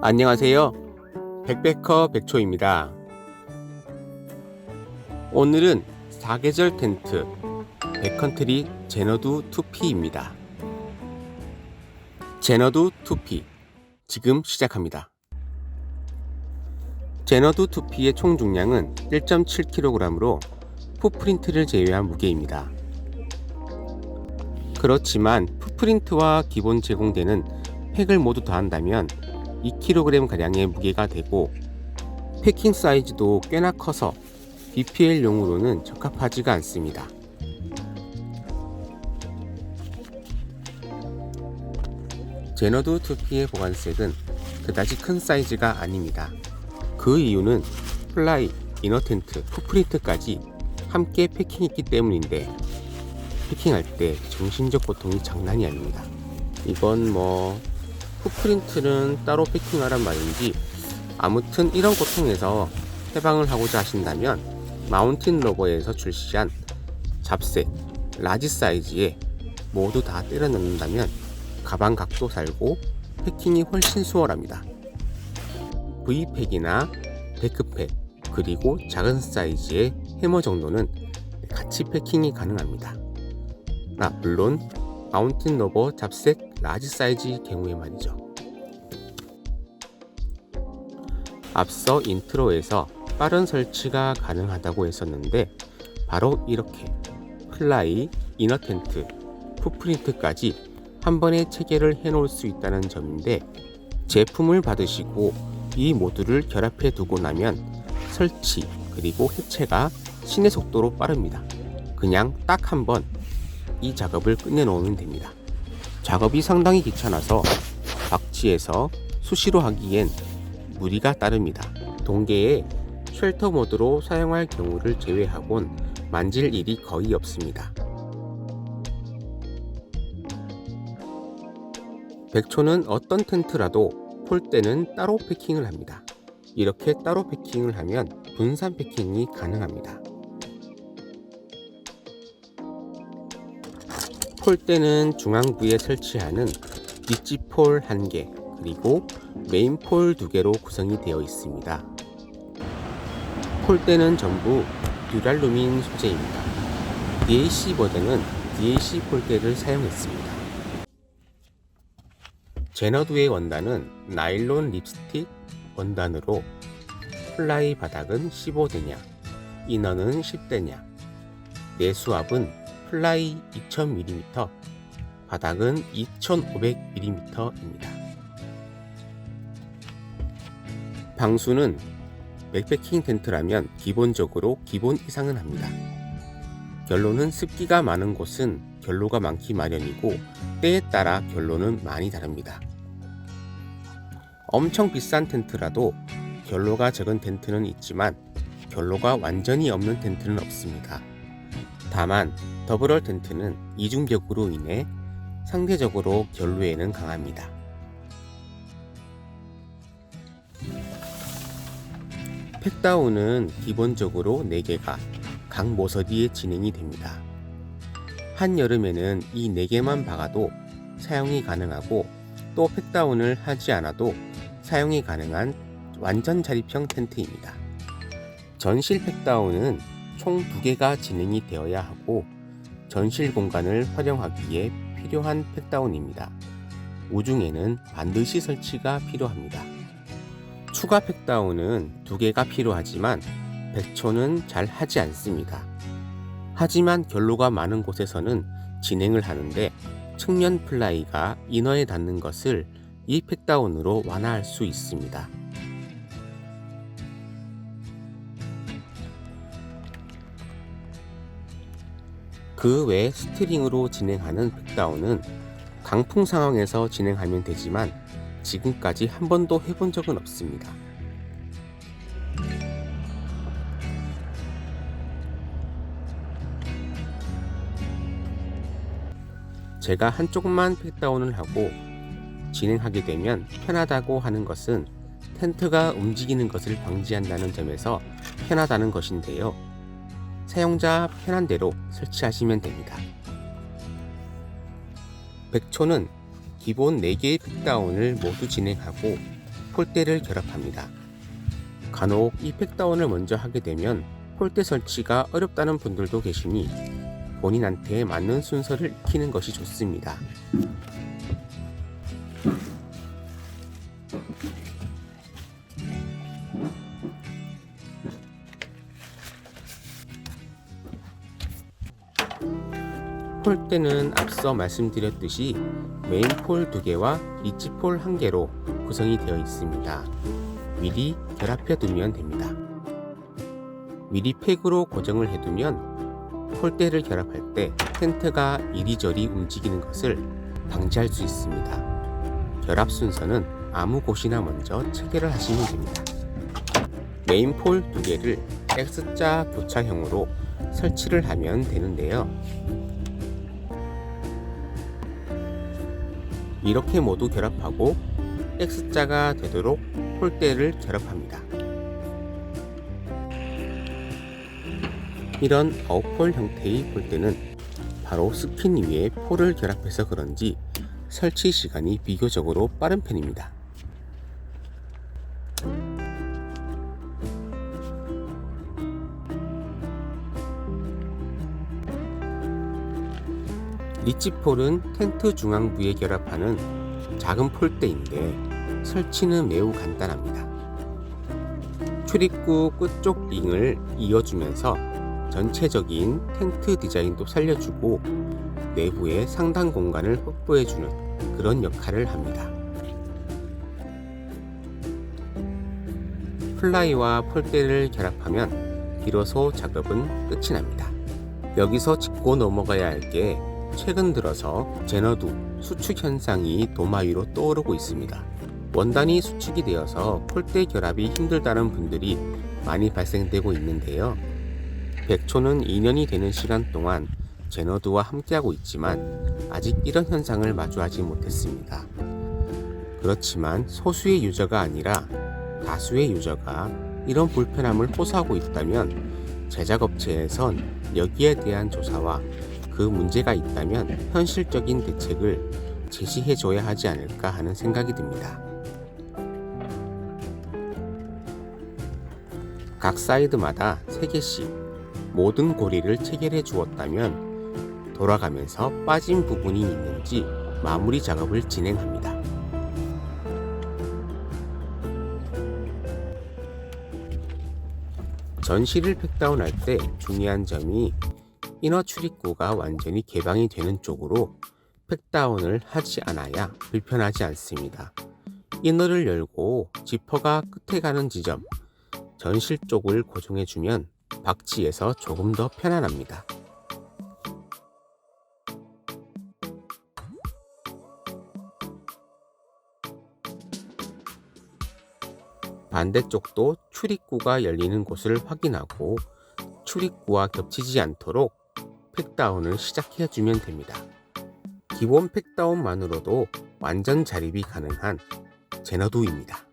안녕하세요. 백패커 백초입니다. 오늘은 사계절 텐트 백컨트리 제너두 2P입니다. 제너두 2P 지금 시작합니다. 제너두 2P의 총 중량은 1.7kg으로 풋프린트를 제외한 무게입니다. 그렇지만 풋프린트와 기본 제공되는 팩을 모두 더한다면 2kg가량의 무게가 되고 패킹 사이즈도 꽤나 커서 BPL용으로는 적합하지가 않습니다. 제너두 2P의 보관색은 그다지 큰 사이즈가 아닙니다. 그 이유는 플라이, 이너 텐트, 풋프린트까지 함께 패킹했기 때문인데 패킹할 때 정신적 고통이 장난이 아닙니다. 이건 풋프린트는 따로 패킹하란 말인지 아무튼 이런 고통에서 해방을 하고자 하신다면 마운틴 러버에서 출시한 잡색, 라지 사이즈에 모두 다 때려 넣는다면 가방 각도 살고 패킹이 훨씬 수월합니다. V팩이나 데크팩 그리고 작은 사이즈의 해머 정도는 같이 패킹이 가능합니다. 물론 마운틴 러버 잡색 라지 사이즈 경우에 말이죠. 앞서 인트로에서 빠른 설치가 가능하다고 했었는데 바로 이렇게 플라이, 이너 텐트, 풋프린트까지 한 번에 체결을 해 놓을 수 있다는 점인데 제품을 받으시고 이 모두를 결합해 두고 나면 설치 그리고 해체가 신의 속도로 빠릅니다. 그냥 딱 한 번 이 작업을 끝내 놓으면 됩니다. 작업이 상당히 귀찮아서 박지에서 수시로 하기엔 무리가 따릅니다. 동계에 쉘터 모드로 사용할 경우를 제외하곤 만질 일이 거의 없습니다. 백초는 어떤 텐트라도 폴대는 따로 패킹을 합니다. 이렇게 따로 패킹을 하면 분산 패킹이 가능합니다. 폴대는 중앙부에 설치하는 뒷지폴 1개 그리고 메인폴 2개로 구성이 되어 있습니다. 폴대는 전부 듀랄루민 소재입니다. DAC 버전은 DAC 폴대를 사용했습니다. 제너두의 원단은 나일론 립스틱 원단으로 플라이 바닥은 15대냐, 이너는 10대냐, 내수압은 플라이 2000mm, 바닥은 2500mm입니다. 방수는 백패킹 텐트라면 기본적으로 기본 이상은 합니다. 결로는 습기가 많은 곳은 결로가 많기 마련이고 때에 따라 결로는 많이 다릅니다. 엄청 비싼 텐트라도 결로가 적은 텐트는 있지만 결로가 완전히 없는 텐트는 없습니다. 다만 더블월 텐트는 이중벽으로 인해 상대적으로 결로에는 강합니다. 팩다운은 기본적으로 4개가 각 모서리에 진행이 됩니다. 한여름에는 이 4개만 박아도 사용이 가능하고 또 팩다운을 하지 않아도 사용이 가능한 완전 자립형 텐트입니다. 전실 팩다운은 총 2개가 진행이 되어야 하고 전실 공간을 활용하기에 필요한 팩다운입니다. 우중에는 반드시 설치가 필요합니다. 추가 팩다운은 2개가 필요하지만 백초는 잘 하지 않습니다. 하지만 결로가 많은 곳에서는 진행을 하는데 측면 플라이가 이너에 닿는 것을 이 팩다운으로 완화할 수 있습니다. 그 외 스트링으로 진행하는 팩다운은 강풍 상황에서 진행하면 되지만 지금까지 한 번도 해본 적은 없습니다. 제가 한쪽만 팩다운을 하고 진행하게 되면 편하다고 하는 것은 텐트가 움직이는 것을 방지한다는 점에서 편하다는 것인데요. 사용자 편한 대로 설치하시면 됩니다. 백초는 기본 4개의 픽다운을 모두 진행하고 폴대를 결합합니다. 간혹 이 팩다운을 먼저 하게 되면 폴대 설치가 어렵다는 분들도 계시니 본인한테 맞는 순서를 익히는 것이 좋습니다. 폴대는 앞서 말씀드렸듯이 메인폴 2개와 리치폴 1개로 구성이 되어 있습니다. 미리 결합해 두면 됩니다. 미리 팩으로 고정을 해두면 폴대를 결합할 때 텐트가 이리저리 움직이는 것을 방지할 수 있습니다. 결합 순서는 아무 곳이나 먼저 체결을 하시면 됩니다. 메인폴 2개를 X자 교차형으로 설치를 하면 되는데요. 이렇게 모두 결합하고 X자가 되도록 폴대를 결합합니다. 이런 아웃폴 형태의 폴대는 바로 스킨 위에 폴을 결합해서 그런지 설치 시간이 비교적으로 빠른 편입니다. 리치폴은 텐트 중앙부에 결합하는 작은 폴대인데 설치는 매우 간단합니다. 출입구 끝쪽 링을 이어주면서 전체적인 텐트 디자인도 살려주고 내부에 상단 공간을 확보해주는 그런 역할을 합니다. 플라이와 폴대를 결합하면 비로소 작업은 끝이 납니다. 여기서 짚고 넘어가야 할 게 최근 들어서 제너두 수축 현상이 도마 위로 떠오르고 있습니다. 원단이 수축이 되어서 폴대 결합이 힘들다는 분들이 많이 발생되고 있는데요. 백초는 2년이 되는 시간 동안 제너두와 함께하고 있지만 아직 이런 현상을 마주하지 못했습니다. 그렇지만 소수의 유저가 아니라 다수의 유저가 이런 불편함을 호소하고 있다면 제작업체에선 여기에 대한 조사와 그 문제가 있다면 현실적인 대책을 제시해줘야 하지 않을까 하는 생각이 듭니다. 각 사이드마다 3개씩 모든 고리를 체결해 주었다면 돌아가면서 빠진 부분이 있는지 마무리 작업을 진행합니다. 전실을 팩다운할 때 중요한 점이 이너 출입구가 완전히 개방이 되는 쪽으로 팩다운을 하지 않아야 불편하지 않습니다. 이너를 열고 지퍼가 끝에 가는 지점, 전실 쪽을 고정해주면 박지에서 조금 더 편안합니다. 반대쪽도 출입구가 열리는 곳을 확인하고 출입구와 겹치지 않도록 팩다운을 시작해주면 됩니다. 기본 팩다운만으로도 완전 자립이 가능한 제너두입니다.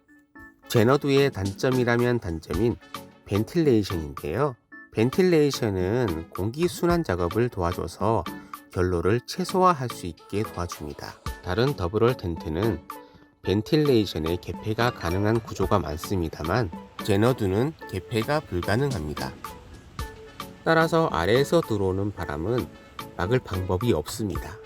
제너두의 단점이라면 단점인 벤틸레이션인데요. 벤틸레이션은 공기 순환 작업을 도와줘서 결로를 최소화할 수 있게 도와줍니다. 다른 더블월 텐트는 벤틸레이션의 개폐가 가능한 구조가 많습니다만 제너두는 개폐가 불가능합니다. 따라서 아래에서 들어오는 바람은 막을 방법이 없습니다.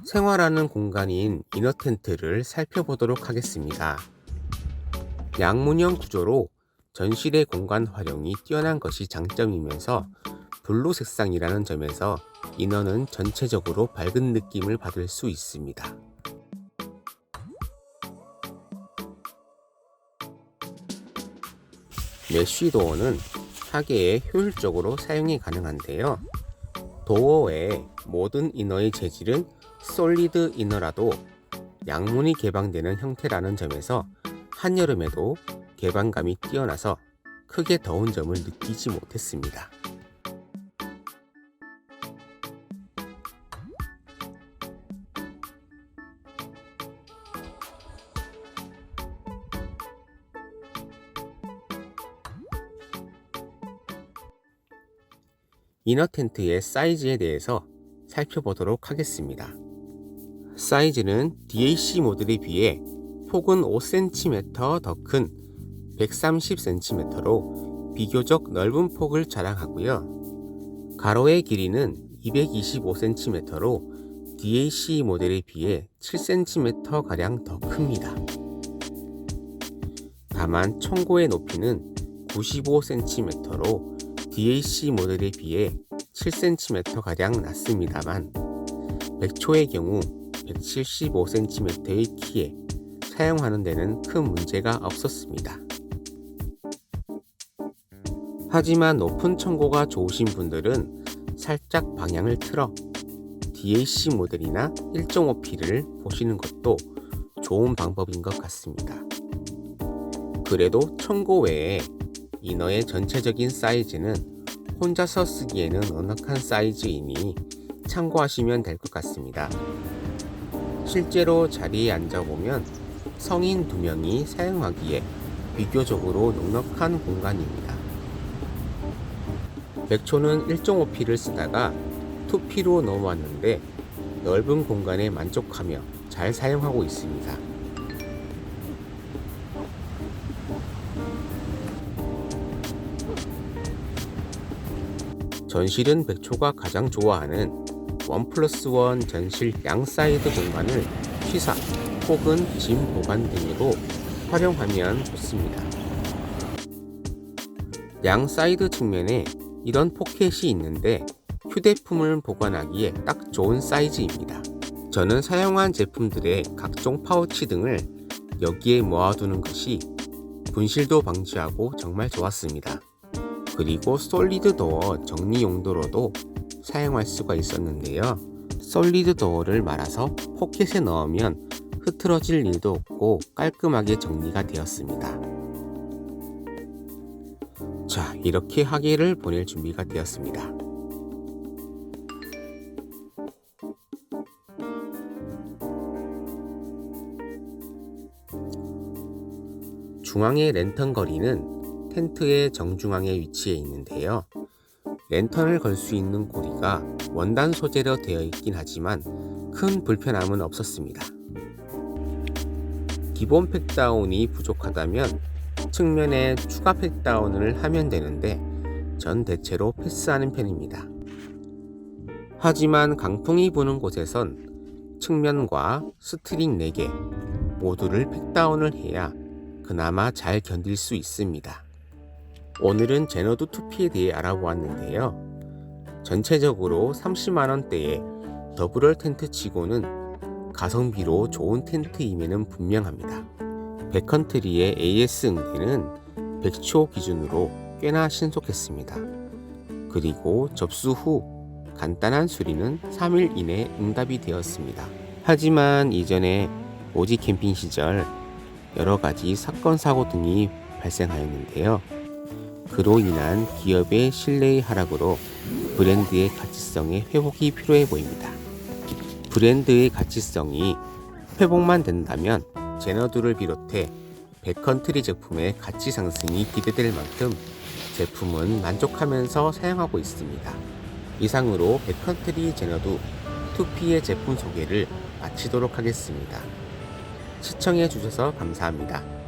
생활하는 공간인 이너 텐트를 살펴보도록 하겠습니다. 양문형 구조로 전실의 공간 활용이 뛰어난 것이 장점이면서 블루 색상이라는 점에서 이너는 전체적으로 밝은 느낌을 받을 수 있습니다. 메쉬 도어는 하계에 효율적으로 사용이 가능한데요. 도어 외에 모든 이너의 재질은 솔리드 이너라도 양문이 개방되는 형태라는 점에서 한여름에도 개방감이 뛰어나서 크게 더운 점을 느끼지 못했습니다. 이너 텐트의 사이즈에 대해서 살펴보도록 하겠습니다. 사이즈는 DAC 모델에 비해 폭은 5cm 더 큰 130cm로 비교적 넓은 폭을 자랑하고요. 가로의 길이는 225cm로 DAC 모델에 비해 7cm가량 더 큽니다. 다만 청고의 높이는 95cm로 DAC 모델에 비해 7cm가량 낮습니다만 백초의 경우 175cm의 키에 사용하는 데는 큰 문제가 없었습니다. 하지만 높은 청고가 좋으신 분들은 살짝 방향을 틀어 DAC 모델이나 1.5P를 보시는 것도 좋은 방법인 것 같습니다. 그래도 청고 외에 이너의 전체적인 사이즈는 혼자서 쓰기에는 넉넉한 사이즈이니 참고하시면 될 것 같습니다. 실제로 자리에 앉아보면 성인 2명이 사용하기에 비교적으로 넉넉한 공간입니다. 백초는 1.5P를 쓰다가 2P로 넘어왔는데 넓은 공간에 만족하며 잘 사용하고 있습니다. 전실은 백초가 가장 좋아하는 1+1 전실 양 사이드 공간을 취사 혹은 짐 보관 등으로 활용하면 좋습니다. 양 사이드 측면에 이런 포켓이 있는데 휴대품을 보관하기에 딱 좋은 사이즈입니다. 저는 사용한 제품들의 각종 파우치 등을 여기에 모아두는 것이 분실도 방지하고 정말 좋았습니다. 그리고 솔리드 도어 정리 용도로도 사용할 수가 있었는데요. 솔리드 도어를 말아서 포켓에 넣으면 흐트러질 일도 없고 깔끔하게 정리가 되었습니다. 자, 이렇게 학예를 보낼 준비가 되었습니다. 중앙의 랜턴 거리는 텐트의 정중앙에 위치해 있는데요. 랜턴을 걸 수 있는 고리가 원단 소재로 되어 있긴 하지만 큰 불편함은 없었습니다. 기본 팩다운이 부족하다면 측면에 추가 팩다운을 하면 되는데 전 대체로 패스하는 편입니다. 하지만 강풍이 부는 곳에선 측면과 스트링 4개 모두를 팩다운을 해야 그나마 잘 견딜 수 있습니다. 오늘은 제너두 2P에 대해 알아보았는데요. 전체적으로 30만원대의 더블월 텐트 치고는 가성비로 좋은 텐트임에는 분명합니다. 백컨트리의 AS 응대는 백초 기준으로 꽤나 신속했습니다. 그리고 접수 후 간단한 수리는 3일 이내 응답이 되었습니다. 하지만 이전에 오지 캠핑 시절 여러가지 사건 사고 등이 발생하였는데요. 그로 인한 기업의 신뢰의 하락으로 브랜드의 가치성의 회복이 필요해 보입니다. 브랜드의 가치성이 회복만 된다면 제너두를 비롯해 백컨트리 제품의 가치 상승이 기대될 만큼 제품은 만족하면서 사용하고 있습니다. 이상으로 백컨트리 제너두 2P의 제품 소개를 마치도록 하겠습니다. 시청해 주셔서 감사합니다.